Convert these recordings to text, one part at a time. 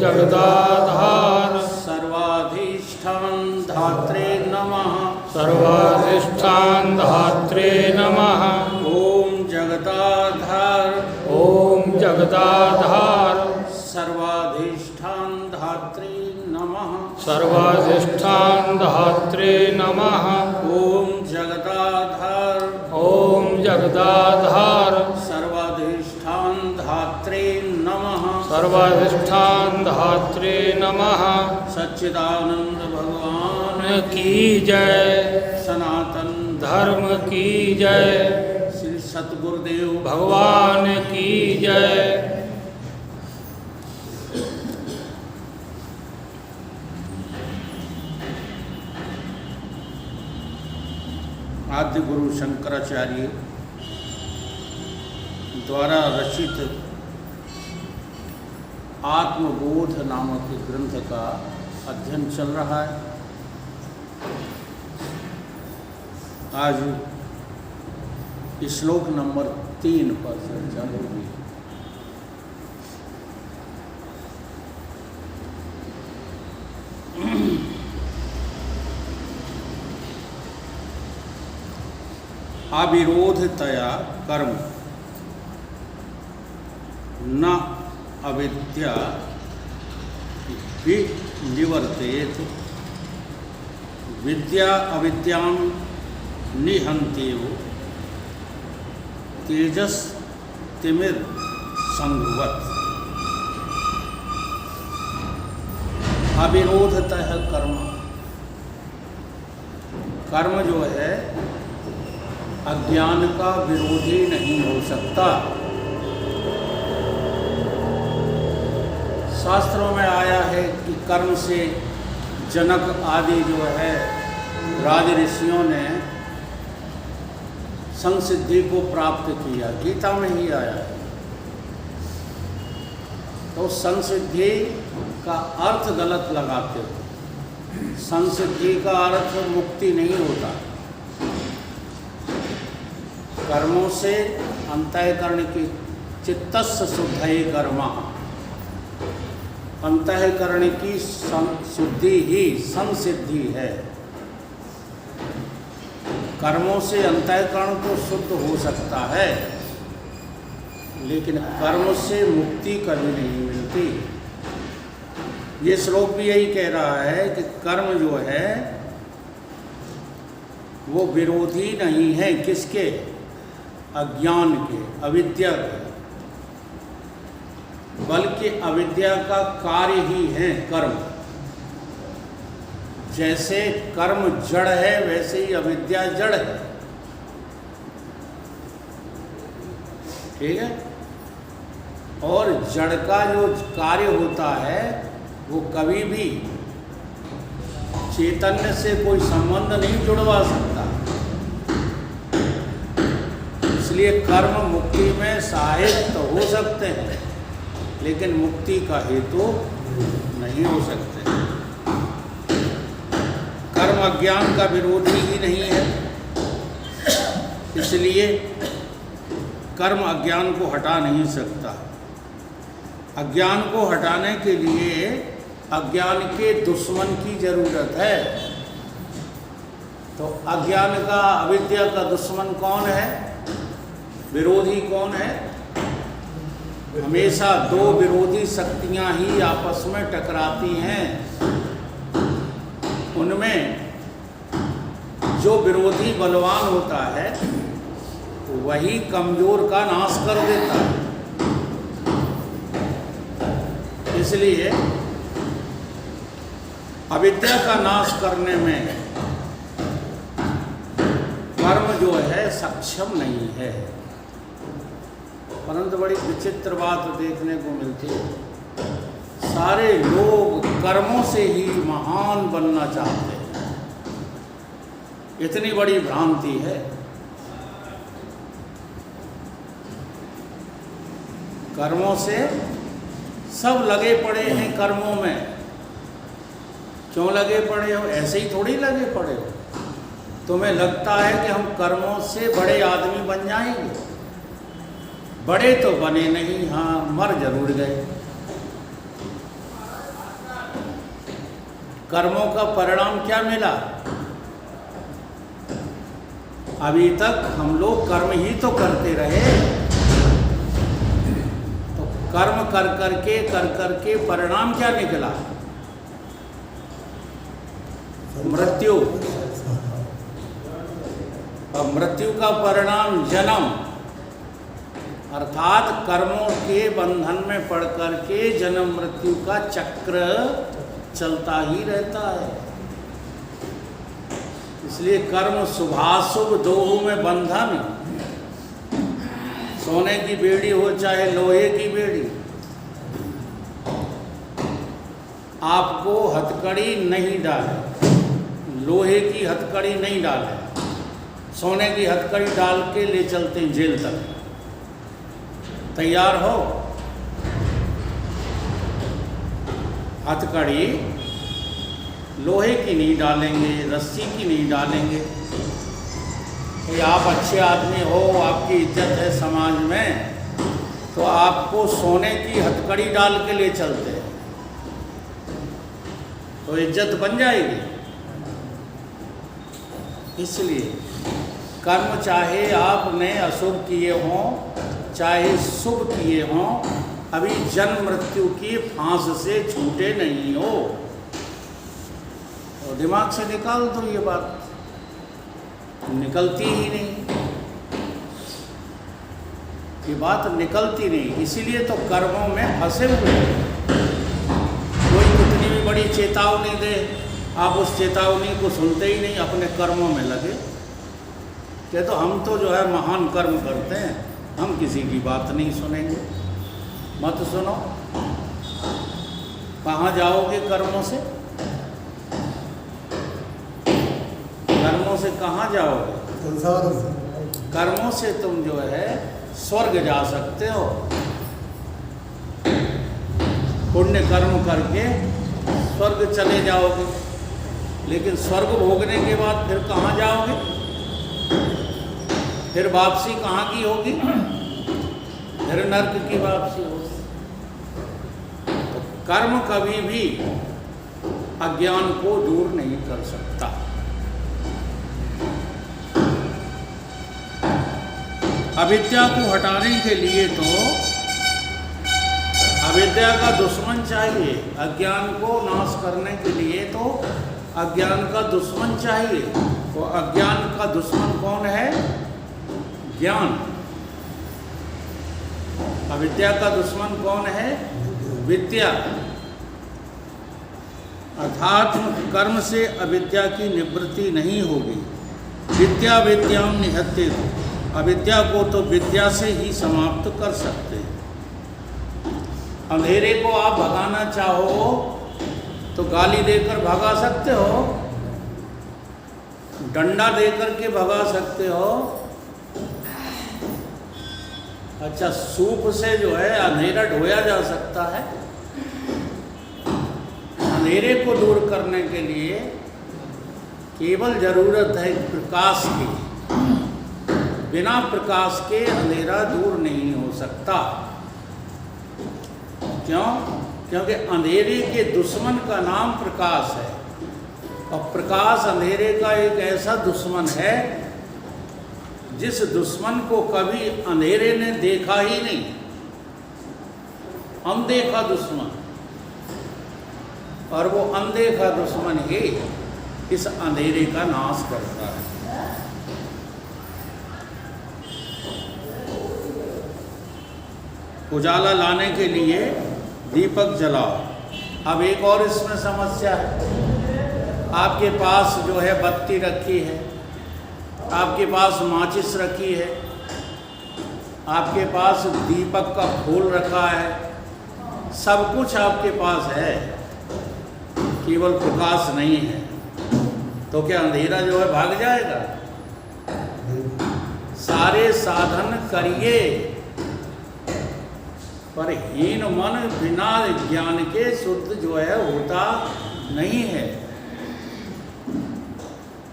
जगदाधार सर्वाधिष्ठान धात्रे नमः। सर्वाधिष्ठान धात्रे नमः। ओम जगदाधार ओम जगदाधार सर्वाधिष्ठान धात्रे नमः। सर्वाधिष्ठान धात्रे नमः। ओम जगदाधार ओम जगदाधार सर्वाधिष्ठान धात्रे नमः। सर्वाधिष्ठान धात्रे नमः। सच्चिदानंद भगवान की जय। सनातन धर्म की जय। श्री सतगुरुदेव भगवान की जय। आद्य गुरु शंकराचार्य द्वारा रचित आत्मबोध नामक ग्रंथ का अध्ययन चल रहा है। आज श्लोक नंबर 3 पर चर्चा होगी। अविरोधतया कर्म न अविद्या विनिवर्तेत। विद्या अविद्यां निहन्त्येव तेजस तिमिर संघवत। अविरोधतः कर्म, कर्म जो है अज्ञान का विरोधी नहीं हो सकता। शास्त्रों में आया है कि कर्म से जनक आदि जो है राज ऋषियों ने संसिद्धि को प्राप्त किया, गीता में ही आया है। तो संसिद्धि का अर्थ गलत लगाते हो। संसिद्धि का अर्थ मुक्ति नहीं होता। कर्मों से अंतःकरण की चित्तस्य शुद्धये कर्मः। अंतःकरण की शुद्धि ही संसिद्धि है। कर्मों से अंतःकरण तो शुद्ध हो सकता है, लेकिन कर्म से मुक्ति कभी नहीं मिलती। ये श्लोक भी यही कह रहा है कि कर्म जो है वो विरोधी नहीं है। किसके? अज्ञान के, अविद्या के। बल्कि अविद्या का कार्य ही है कर्म। जैसे कर्म जड़ है वैसे ही अविद्या जड़ है। ठीक है। और जड़ का जो कार्य होता है वो कभी भी चैतन्य से कोई संबंध नहीं जुड़वा सकता। इसलिए कर्म मुक्ति में सहायक तो हो सकते हैं, लेकिन मुक्ति का हेतु नहीं हो सकते। कर्म अज्ञान का विरोधी ही नहीं है, इसलिए कर्म अज्ञान को हटा नहीं सकता। अज्ञान को हटाने के लिए अज्ञान के दुश्मन की जरूरत है। तो अज्ञान का, अविद्या का दुश्मन कौन है? विरोधी कौन है? हमेशा दो विरोधी शक्तियां ही आपस में टकराती हैं। उनमें जो विरोधी बलवान होता है वही कमजोर का नाश कर देता है। इसलिए अविद्या का नाश करने में कर्म जो है सक्षम नहीं है। परंतु बड़ी विचित्र बात देखने को मिलती है। सारे लोग कर्मों से ही महान बनना चाहते हैं। इतनी बड़ी भ्रांति है। कर्मों से सब लगे पड़े हैं कर्मों में। क्यों लगे पड़े हो? ऐसे ही थोड़ी लगे पड़े हो। तुम्हें लगता है कि हम कर्मों से बड़े आदमी बन जाएंगे। बड़े तो बने नहीं, हाँ मर जरूर गए। कर्मों का परिणाम क्या मिला? अभी तक हम लोग कर्म ही तो करते रहे। तो कर्म कर करके परिणाम क्या निकला? मृत्यु। और मृत्यु का परिणाम जन्म, अर्थात कर्मों के बंधन में पड़ करके जन्म मृत्यु का चक्र चलता ही रहता है। इसलिए कर्म शुभाशुभ दोनों में बंधन, सोने की बेड़ी हो चाहे लोहे की बेड़ी, आपको हथकड़ी नहीं डाले, लोहे की हथकड़ी नहीं डाले, सोने की हथकड़ी डाल के ले चलते हैं जेल तक। तैयार हो? हथकड़ी लोहे की नहीं डालेंगे, रस्सी की नहीं डालेंगे। कि आप अच्छे आदमी हो, आपकी इज्जत है समाज में, तो आपको सोने की हथकड़ी डाल के ले चलते हैं, तो इज्जत बन जाएगी। इसलिए कर्म चाहे आपने अशुभ किए हों चाहे शुभ किए हों, अभी जन्म मृत्यु की फांस से छूटे नहीं हो। तो दिमाग से निकाल दो ये बात, निकलती ही नहीं, ये बात निकलती नहीं। इसीलिए तो कर्मों में फंसे हुए हैं। कोई कितनी भी बड़ी चेतावनी दे, आप उस चेतावनी को सुनते ही नहीं, अपने कर्मों में लगे कि तो हम तो जो है महान कर्म करते हैं, हम किसी की बात नहीं सुनेंगे। मत सुनो। कहाँ जाओगे कर्मों से? कर्मों से कहाँ जाओगे? संसार से। कर्मों से तुम जो है स्वर्ग जा सकते हो, पुण्य कर्म करके स्वर्ग चले जाओगे। लेकिन स्वर्ग भोगने के बाद फिर कहाँ जाओगे? फिर वापसी कहाँ की होगी? फिर नर्क की वापसी होगी। तो कर्म कभी भी अज्ञान को दूर नहीं कर सकता। अविद्या को हटाने के लिए तो अविद्या का दुश्मन चाहिए, अज्ञान को नाश करने के लिए तो अज्ञान का दुश्मन चाहिए। तो अज्ञान का दुश्मन कौन है? ज्ञान। अविद्या का दुश्मन कौन है? विद्या। अर्थात कर्म से अविद्या की निवृत्ति नहीं होगी। विद्या विद्याम निहत्ते, अविद्या को तो विद्या से ही समाप्त कर सकते हैं। अंधेरे को आप भगाना चाहो तो गाली देकर भगा सकते हो, डंडा देकर के भगा सकते हो। अच्छा, सूप से जो है अंधेरा ढोया जा सकता है। अंधेरे को दूर करने के लिए केवल जरूरत है प्रकाश की। बिना प्रकाश के अंधेरा दूर नहीं हो सकता। क्यों? क्योंकि अंधेरे के दुश्मन का नाम प्रकाश है, और प्रकाश अंधेरे का एक ऐसा दुश्मन है जिस दुश्मन को कभी अंधेरे ने देखा ही नहीं। अनदेखा दुश्मन, और वो अनदेखा दुश्मन ही इस अंधेरे का नाश करता है। उजाला लाने के लिए दीपक जलाओ। अब एक और इसमें समस्या है। आपके पास जो है बत्ती रखी है, आपके पास माचिस रखी है, आपके पास दीपक का फूल रखा है, सब कुछ आपके पास है, केवल प्रकाश नहीं है। तो क्या अंधेरा जो है भाग जाएगा? सारे साधन करिए, पर हीन मन बिना ज्ञान के शुद्ध जो है होता नहीं है।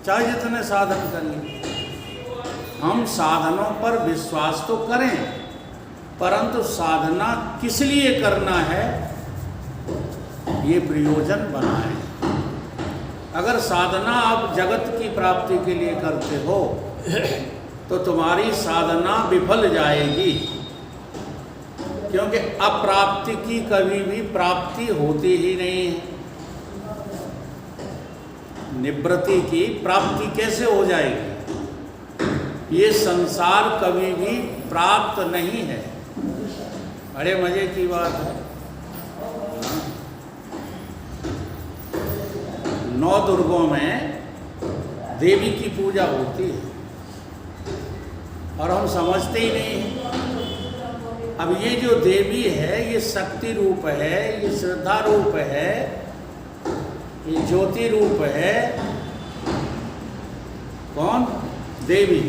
चाहे जितने साधन करिए, हम साधनों पर विश्वास तो करें, परंतु साधना किस लिए करना है ये प्रयोजन बनाएं। अगर साधना आप जगत की प्राप्ति के लिए करते हो तो तुम्हारी साधना विफल जाएगी, क्योंकि अप्राप्ति की कभी भी प्राप्ति होती ही नहीं है। निवृत्ति की प्राप्ति कैसे हो जाएगी? ये संसार कभी भी प्राप्त नहीं है। बड़े मजे की बात है। 9 दुर्गों में देवी की पूजा होती है और हम समझते ही नहीं हैं। अब ये जो देवी है ये शक्ति रूप है, ये श्रद्धा रूप है, ये ज्योति रूप है। कौन? देवी।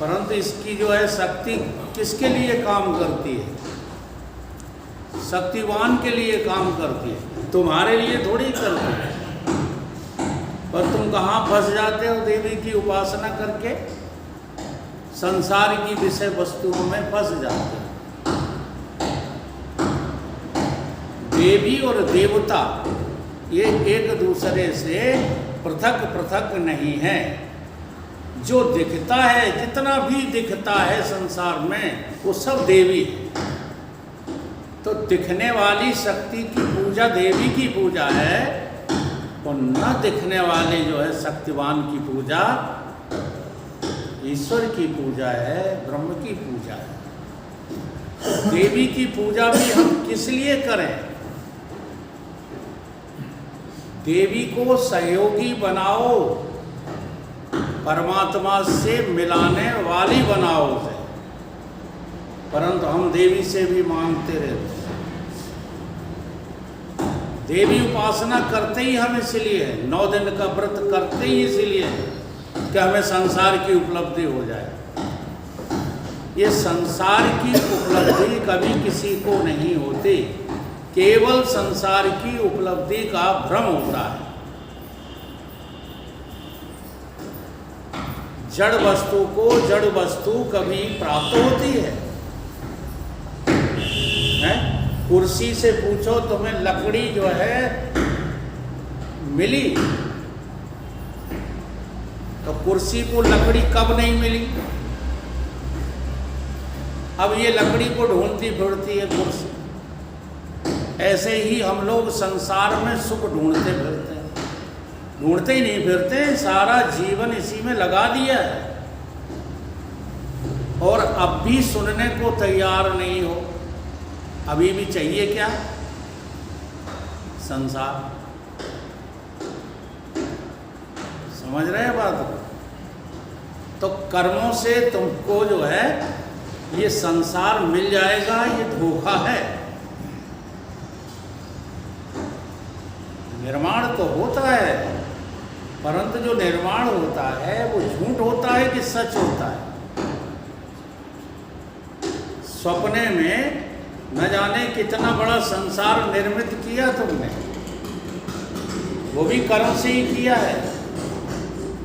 परंतु इसकी जो है शक्ति किसके लिए काम करती है? शक्तिवान के लिए काम करती है, तुम्हारे लिए थोड़ी करती है। पर तुम कहाँ फंस जाते हो? देवी की उपासना करके संसार की विषय वस्तुओं में फंस जाते हो। देवी और देवता ये एक दूसरे से पृथक पृथक नहीं है। जो दिखता है, जितना भी दिखता है संसार में, वो सब देवी है। तो दिखने वाली शक्ति की पूजा देवी की पूजा है, और न दिखने वाले जो है शक्तिवान की पूजा ईश्वर की पूजा है, ब्रह्म की पूजा है। देवी की पूजा भी हम किस लिए करें? देवी को सहयोगी बनाओ, परमात्मा से मिलाने वाली बनाओ उसे। परंतु हम देवी से भी मांगते रहते हैं। देवी उपासना करते ही हम इसलिए 9 दिन का व्रत करते ही इसलिए कि हमें संसार की उपलब्धि हो जाए। ये संसार की उपलब्धि कभी किसी को नहीं होती, केवल संसार की उपलब्धि का भ्रम होता है। जड़ वस्तु को जड़ वस्तु कभी प्राप्त होती है? कुर्सी से पूछो तुम्हें लकड़ी जो है मिली, तो कुर्सी को लकड़ी कब नहीं मिली? अब ये लकड़ी को ढूंढती फिरती है कुर्सी। ऐसे ही हम लोग संसार में सुख ढूंढते फिरते हैं। ढूंढते ही नहीं फिरते, सारा जीवन इसी में लगा दिया है और अब भी सुनने को तैयार नहीं हो। अभी भी चाहिए क्या? संसार। समझ रहे हैं बात को? तो कर्मों से तुमको जो है ये संसार मिल जाएगा, ये धोखा है। निर्माण तो होता है, परंतु जो निर्माण होता है वो झूठ होता है कि सच होता है? सपने में न जाने कितना बड़ा संसार निर्मित किया तुमने, वो भी कर्म से ही किया है।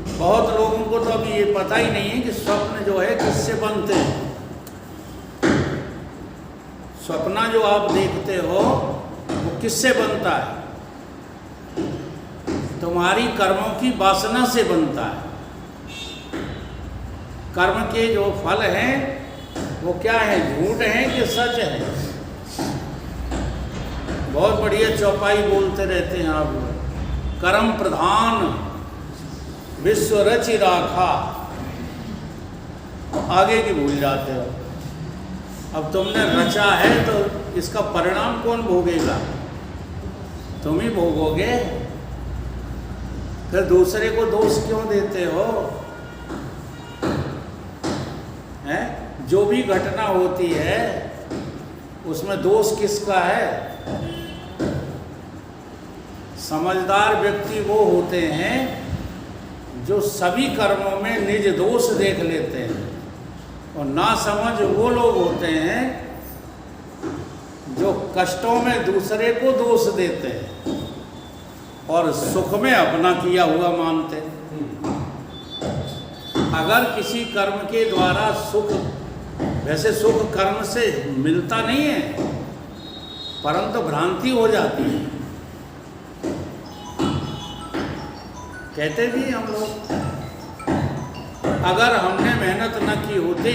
बहुत लोगों को तो अभी ये पता ही नहीं है कि स्वप्न जो है किससे बनते हैं। सपना जो आप देखते हो वो किससे बनता है? तुम्हारी कर्मों की वासना से बनता है। कर्म के जो फल हैं वो क्या है? झूठ है कि सच है? बहुत बढ़िया चौपाई बोलते रहते हैं आप। कर्म प्रधान विश्व रचि राखा, आगे की भूल जाते हो। अब तुमने रचा है तो इसका परिणाम कौन भोगेगा? तुम ही भोगोगे। फिर दूसरे को दोष क्यों देते हो? हैं? जो भी घटना होती है उसमें दोष किसका है? समझदार व्यक्ति वो होते हैं जो सभी कर्मों में निज दोष देख लेते हैं, और नासमझ वो लोग होते हैं जो कष्टों में दूसरे को दोष देते हैं और सुख में अपना किया हुआ मानते हैं। अगर किसी कर्म के द्वारा सुख, वैसे सुख कर्म से मिलता नहीं है, परंतु भ्रांति हो जाती है। कहते भी हम लोग। अगर हमने मेहनत न की होती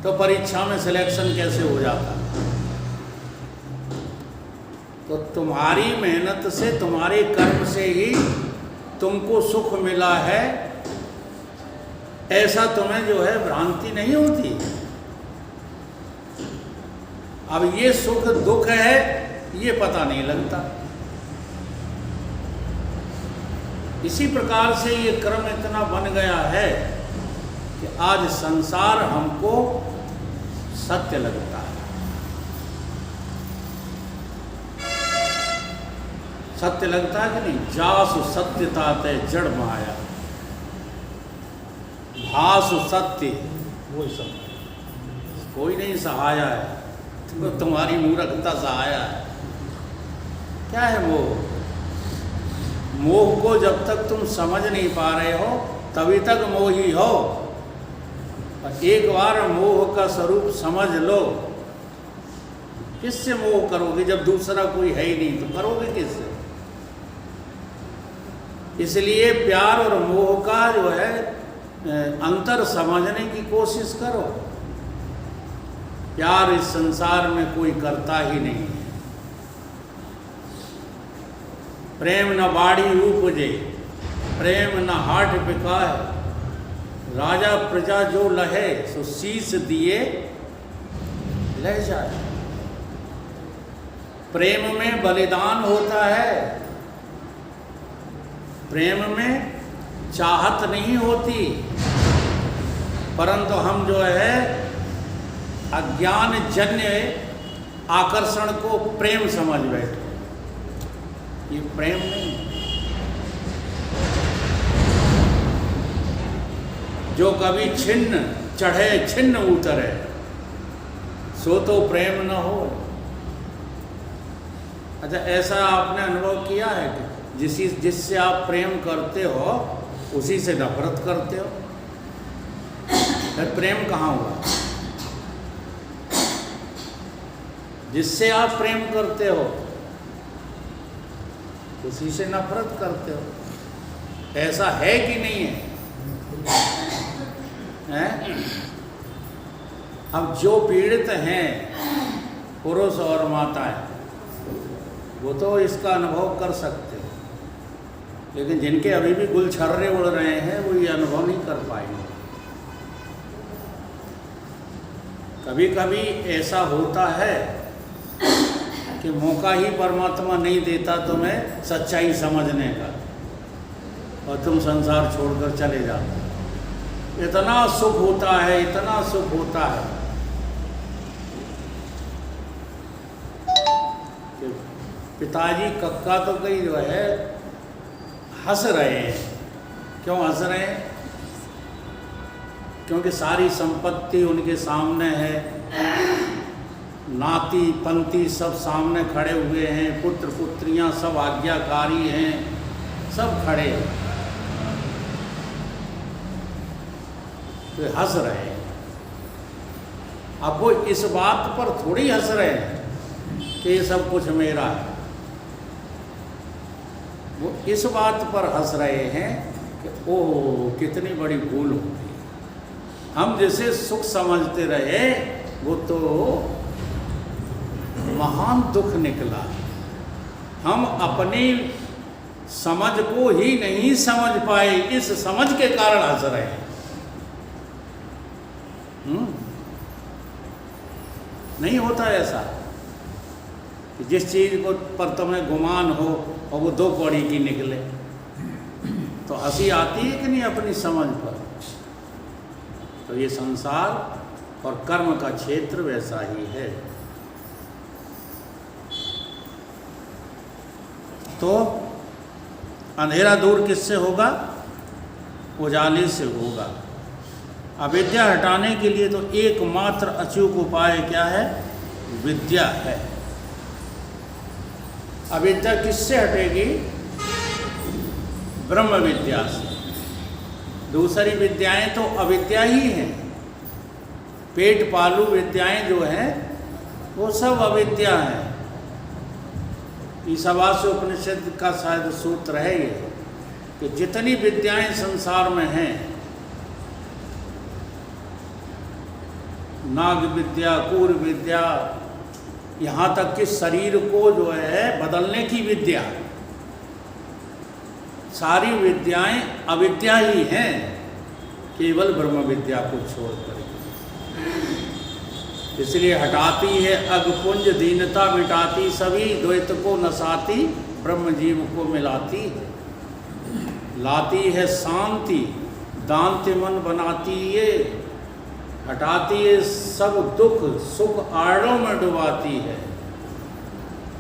तो परीक्षा में सिलेक्शन कैसे हो जाता। तो तुम्हारी मेहनत से, तुम्हारे कर्म से ही तुमको सुख मिला है, ऐसा तुम्हें जो है भ्रांति नहीं होती। अब ये सुख दुख है ये पता नहीं लगता। इसी प्रकार से ये क्रम इतना बन गया है कि आज संसार हमको सत्य लगता है। सत्य लगता है कि नहीं? जासु सत्यता ते जड़ माया, भासु सत्य वो सब कोई नहीं सहाया है। तो तुम्हारी मूर्खता सहाया है। क्या है मोह? मोह को जब तक तुम समझ नहीं पा रहे हो तभी तक मोही हो। और एक बार मोह का स्वरूप समझ लो, किससे मोह करोगे जब दूसरा कोई है ही नहीं, तो करोगे किससे? इसलिए प्यार और मोह का जो है अंतर समझने की कोशिश करो। प्यार इस संसार में कोई करता ही नहीं है। प्रेम न बाड़ी उपजे, प्रेम न हाट बिकाए, राजा प्रजा जो लहे सो शीस दिए ले जाए। प्रेम में बलिदान होता है, प्रेम में चाहत नहीं होती, परंतु हम जो है अज्ञान जन्य आकर्षण को प्रेम समझ बैठे। ये प्रेम नहीं। जो कभी छिन्न चढ़े छिन्न उतरे, सो तो प्रेम न हो। अच्छा, ऐसा आपने अनुभव किया है कि जिससे आप प्रेम करते हो उसी से नफरत करते हो? फिर प्रेम कहाँ हुआ? जिससे आप प्रेम करते हो उसी से नफरत करते हो। ऐसा है कि नहीं है? अब जो पीड़ित हैं पुरुष और माताएं, वो तो इसका अनुभव कर सकते हैं, लेकिन जिनके अभी भी गुलछर्रे उड़ रहे हैं वो ये अनुभव नहीं कर पाएंगे। कभी कभी ऐसा होता है कि मौका ही परमात्मा नहीं देता तुम्हें सच्चाई समझने का, और तुम संसार छोड़कर चले जाते। इतना सुख होता है, इतना सुख होता है कि पिताजी कक्का तो कई जो है हंस रहे हैं। क्यों हंस रहे हैं? क्योंकि सारी संपत्ति उनके सामने है, नाती पंती सब सामने खड़े हुए हैं, पुत्र पुत्रियां सब आज्ञाकारी हैं, सब खड़े हैं, तो हंस रहे हैं। अब वो इस बात पर थोड़ी हंस रहे हैं कि ये सब कुछ मेरा है। वो इस बात पर हंस रहे हैं कि ओह कितनी बड़ी भूल हो गई। हम जिसे सुख समझते रहे वो तो महान दुख निकला। हम अपनी समझ को ही नहीं समझ पाए, इस समझ के कारण हंस रहे हैं। नहीं होता ऐसा कि जिस चीज को पर तुम्हें गुमान हो और वो दो कौड़ी की निकले तो हंसी आती है कि नहीं अपनी समझ पर? तो ये संसार और कर्म का क्षेत्र वैसा ही है। तो अंधेरा दूर किससे होगा? उजाले से होगा। अविद्या हटाने के लिए तो एकमात्र अचूक उपाय क्या है? विद्या है। अविद्या किससे हटेगी? ब्रह्म विद्या से। दूसरी विद्याएं तो अविद्या ही हैं। पेट पालू विद्याएं जो हैं वो सब अविद्या हैं। ईशावास्य उपनिषद का शायद सूत्र है ये कि जितनी विद्याएं संसार में हैं, नाग विद्या, कूर विद्या, यहाँ तक कि शरीर को जो है बदलने की विद्या, सारी विद्याएं अविद्या ही हैं, केवल ब्रह्म विद्या को छोड़ कर। इसलिए हटाती है अगपुंज दीनता मिटाती, सभी द्वैत को नसाती, ब्रह्म जीव को मिलाती है। लाती है शांति, दांत मन बनाती ये, हटाती है सब दुख, सुख आड़ों में डुबाती है।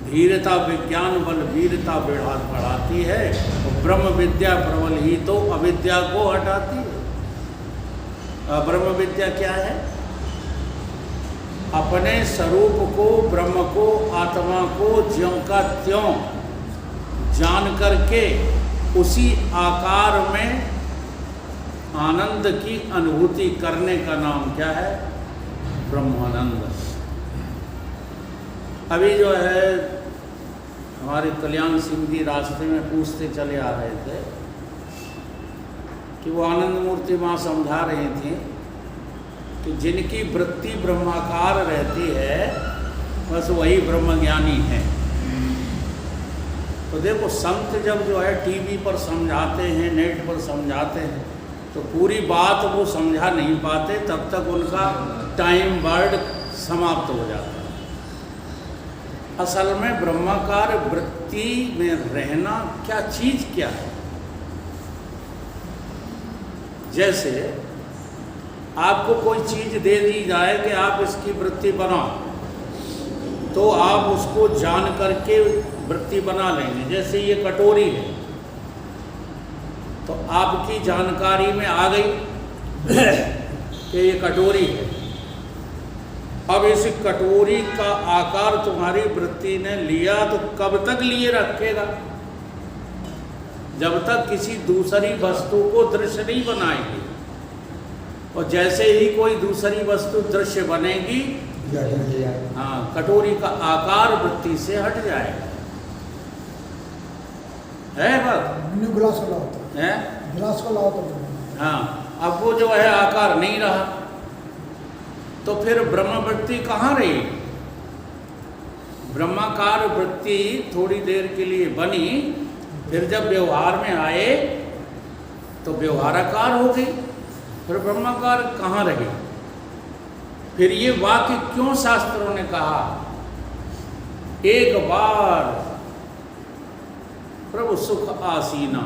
धीरता विज्ञान बल वीरता बढ़ाती है, और ब्रह्म विद्या प्रबल ही तो अविद्या को हटाती है। ब्रह्म विद्या क्या है? अपने स्वरूप को, ब्रह्म को, आत्मा को ज्यों का त्यों जान करके उसी आकार में आनंद की अनुभूति करने का नाम क्या है? ब्रह्मानंद। अभी जो है हमारे कल्याण सिंह जी रास्ते में पूछते चले आ रहे थे कि वो आनंद मूर्ति माँ समझा रही थी कि जिनकी वृत्ति ब्रह्माकार रहती है बस वही ब्रह्मज्ञानी है। तो देखो संत जब जो है टीवी पर समझाते हैं, नेट पर समझाते हैं, तो पूरी बात वो समझा नहीं पाते, तब तक उनका टाइम वर्ड समाप्त हो जाता है। असल में ब्रह्माकार वृत्ति में रहना क्या चीज़ क्या है? जैसे आपको कोई चीज़ दे दी जाए कि आप इसकी वृत्ति बनाओ, तो आप उसको जान करके वृत्ति बना लेंगे। जैसे ये कटोरी है, तो आपकी जानकारी में आ गई कि ये कटोरी है। अब इस कटोरी का आकार तुम्हारी वृत्ति ने लिया, तो कब तक लिए रखेगा? जब तक किसी दूसरी वस्तु को दृश्य नहीं बनाएगी। और जैसे ही कोई दूसरी वस्तु दृश्य बनेगी, हाँ, कटोरी का आकार वृत्ति से हट जाएगा। है बात? गिलास को लाओ है, गिलास को लाओ तो हाँ, अब वो जो है आकार नहीं रहा, तो फिर ब्रह्म वृत्ति कहाँ रही? ब्रह्माकार वृत्ति थोड़ी देर के लिए बनी, फिर जब व्यवहार में आए तो व्यवहाराकार हो गई, फिर ब्रह्माकार कहाँ रही? फिर ये वाक्य क्यों शास्त्रों ने कहा? एक बार प्रभु सुख आसीना,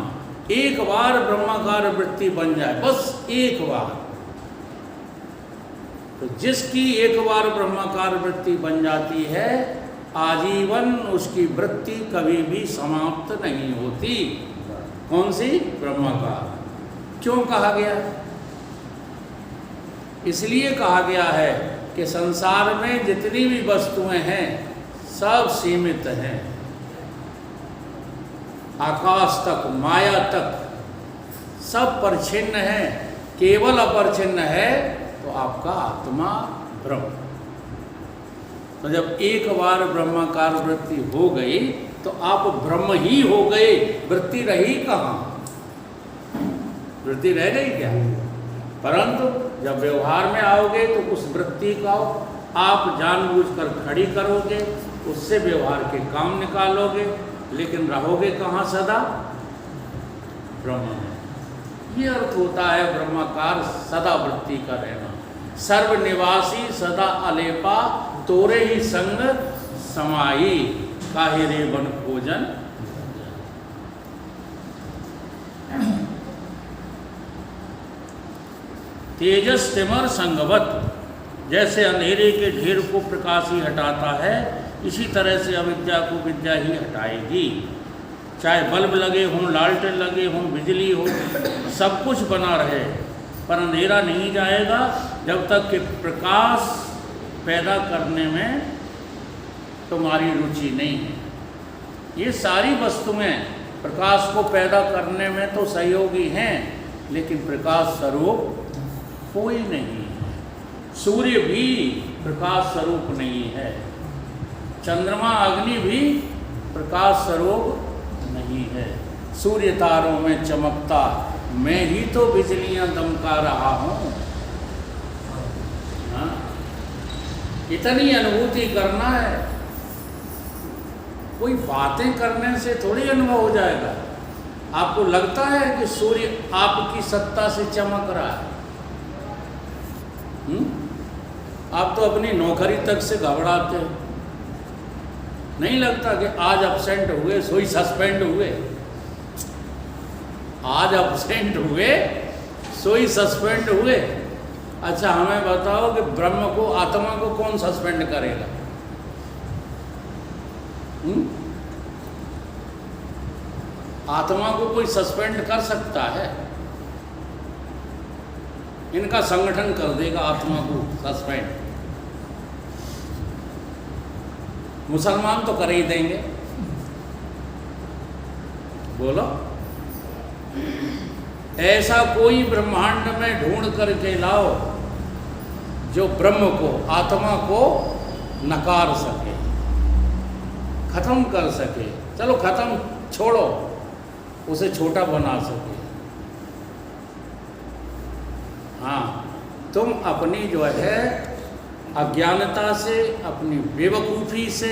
एक बार ब्रह्माकार वृत्ति बन जाए, बस एक बार। तो जिसकी एक बार ब्रह्माकार वृत्ति बन जाती है, आजीवन उसकी वृत्ति कभी भी समाप्त नहीं होती। कौन सी? ब्रह्माकार। क्यों कहा गया? इसलिए कहा गया है कि संसार में जितनी भी वस्तुएं हैं सब सीमित हैं। आकाश तक, माया तक सब परिच्छिन्न है, केवल अपरिच्छिन्न है तो आपका आत्मा ब्रह्म। तो जब एक बार ब्रह्माकार वृत्ति हो गई तो आप ब्रह्म ही हो गए। वृत्ति रही कहाँ? वृत्ति रह गई क्या? परंतु जब व्यवहार में आओगे तो उस वृत्ति का आप जानबूझकर खड़ी करोगे, उससे व्यवहार के काम निकालोगे, लेकिन रहोगे कहाँ सदा? ब्रह्म में। ये अर्थ होता है ब्रह्माकार सदा वृत्ति का रहना। सर्वनिवासी सदा अलेपा, तोरे ही संग समाई, काहे रे बन भोजन। तेजस तिमर संगवत, जैसे अंधेरे के ढेर को प्रकाश ही हटाता है, इसी तरह से अविद्या को विद्या ही हटाएगी। चाहे बल्ब लगे हों, लालटेन लगे हों, बिजली हो, सब कुछ बना रहे, पर अंधेरा नहीं जाएगा जब तक कि प्रकाश पैदा करने में तुम्हारी रुचि नहीं है। ये सारी वस्तुएं प्रकाश को पैदा करने में तो सहयोगी हैं, लेकिन प्रकाश स्वरूप कोई नहीं है। सूर्य भी प्रकाश स्वरूप नहीं है, चंद्रमा अग्नि भी प्रकाश स्वरूप नहीं है, सूर्य तारों में चमकता, मैं ही तो बिजलियां दमका रहा हूँ। हाँ, इतनी अनुभूति करना है। कोई बातें करने से थोड़ी अनुभव हो जाएगा। आपको लगता है कि सूर्य आपकी सत्ता से चमक रहा है? आप तो अपनी नौकरी तक से घबराते हो। नहीं लगता कि आज अब्सेंट हुए सोई सस्पेंड हुए, आज अब्सेंट हुए सोई सस्पेंड हुए। अच्छा हमें बताओ कि ब्रह्म को, आत्मा को कौन सस्पेंड करेगा? आत्मा को कोई सस्पेंड कर सकता है? इनका संगठन कर देगा आत्मा को सस्पेंड। मुसलमान तो कर ही देंगे। बोलो, ऐसा कोई ब्रह्मांड में ढूंढ करके लाओ जो ब्रह्म को, आत्मा को नकार सके, खत्म कर सके। चलो खत्म छोड़ो, उसे छोटा बना सके। हाँ, तुम अपनी जो है अज्ञानता से, अपनी बेवकूफ़ी से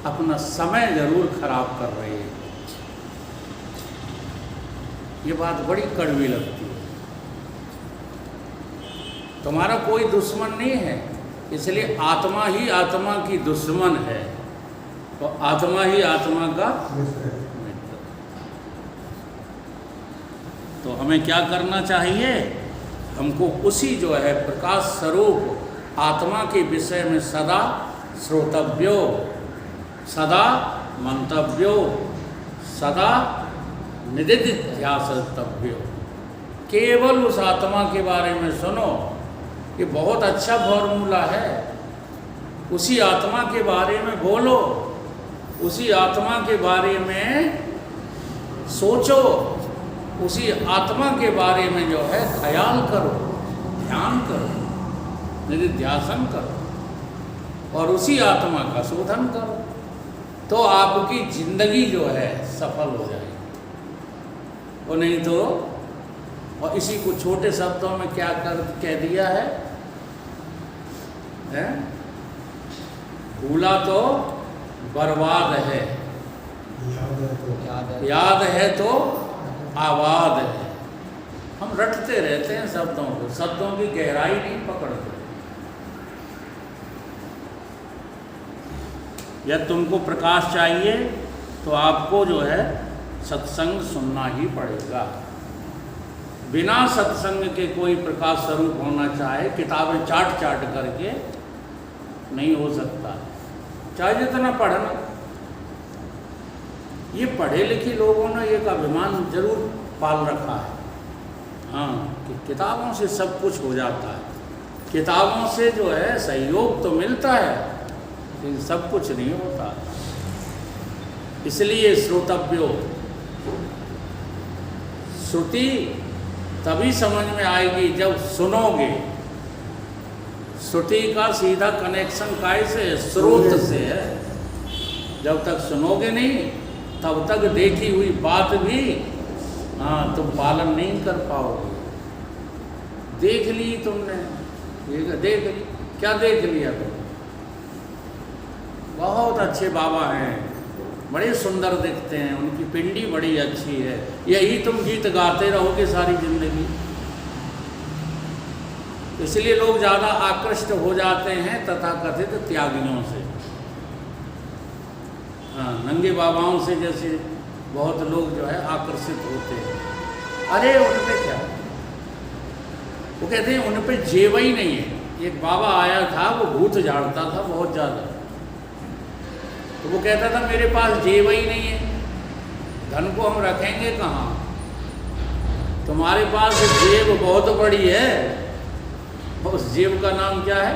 अपना समय जरूर खराब कर रहे हैं। ये बात बड़ी कड़वी लगती है। तुम्हारा कोई दुश्मन नहीं है, इसलिए आत्मा ही आत्मा की दुश्मन है, तो आत्मा ही आत्मा का मित्र। तो हमें क्या करना चाहिए? हमको उसी जो है प्रकाश स्वरूप आत्मा के विषय में सदा श्रोतव्यो, सदा मंतव्यो, सदा निदिध्यासतव्यो। केवल उस आत्मा के बारे में सुनो। ये बहुत अच्छा फॉर्मूला है। उसी आत्मा के बारे में बोलो, उसी आत्मा के बारे में सोचो, उसी आत्मा के बारे में जो है ख्याल करो, ध्यान करो, निधिध्यासन करो और उसी आत्मा का शोधन करो, तो आपकी जिंदगी जो है सफल हो जाएगी। और नहीं तो, और इसी को छोटे शब्दों में क्या कह दिया है? भूला तो बर्बाद है, याद है तो आबाद है। हम रटते रहते हैं शब्दों को, शब्दों की गहराई नहीं पकड़ते। यदि तुमको प्रकाश चाहिए तो आपको जो है सत्संग सुनना ही पड़ेगा। बिना सत्संग के कोई प्रकाश स्वरूप होना चाहे, किताबें चाट चाट करके नहीं हो सकता, चाहे जितना पढ़ना। ये पढ़े लिखे लोगों ने एक अभिमान जरूर पाल रखा है, हाँ, कि किताबों से सब कुछ हो जाता है, किताबों से जो है सहयोग तो मिलता है लेकिन सब कुछ नहीं होता। इसलिए श्रोतव्यो, श्रुति तभी समझ में आएगी जब सुनोगे। श्रुति का सीधा कनेक्शन काय से है? स्रोत से है। जब तक सुनोगे नहीं तब तक देखी हुई बात भी हाँ तुम पालन नहीं कर पाओगे। देख ली तुमने, देख ली, क्या देख लिया तुमने? बहुत अच्छे बाबा हैं, बड़े सुंदर दिखते हैं, उनकी पिंडी बड़ी अच्छी है, यही तुम गीत गाते रहोगे सारी जिंदगी। इसलिए लोग ज़्यादा आकृष्ट हो जाते हैं तथाकथित त्यागियों से, हाँ, नंगे बाबाओं से जैसे बहुत लोग जो है आकर्षित होते हैं। अरे उन पे क्या, वो कहते हैं उन पे जेवा ही नहीं है। एक बाबा आया था, वो भूत झाड़ता था बहुत ज़्यादा, तो वो कहता था मेरे पास जेब ही नहीं है, धन को हम रखेंगे कहाँ? तुम्हारे पास जेब बहुत बड़ी है, उस जेब का नाम क्या है?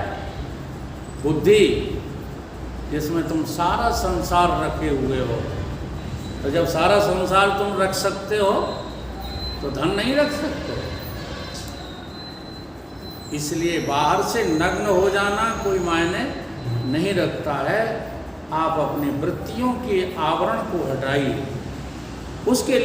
बुद्धि, जिसमें तुम सारा संसार रखे हुए हो। तो जब सारा संसार तुम रख सकते हो तो धन नहीं रख सकते। इसलिए बाहर से नग्न हो जाना कोई मायने नहीं रखता है। आप अपनी वृत्तियों के आवरण को हटाइए, उसके लिए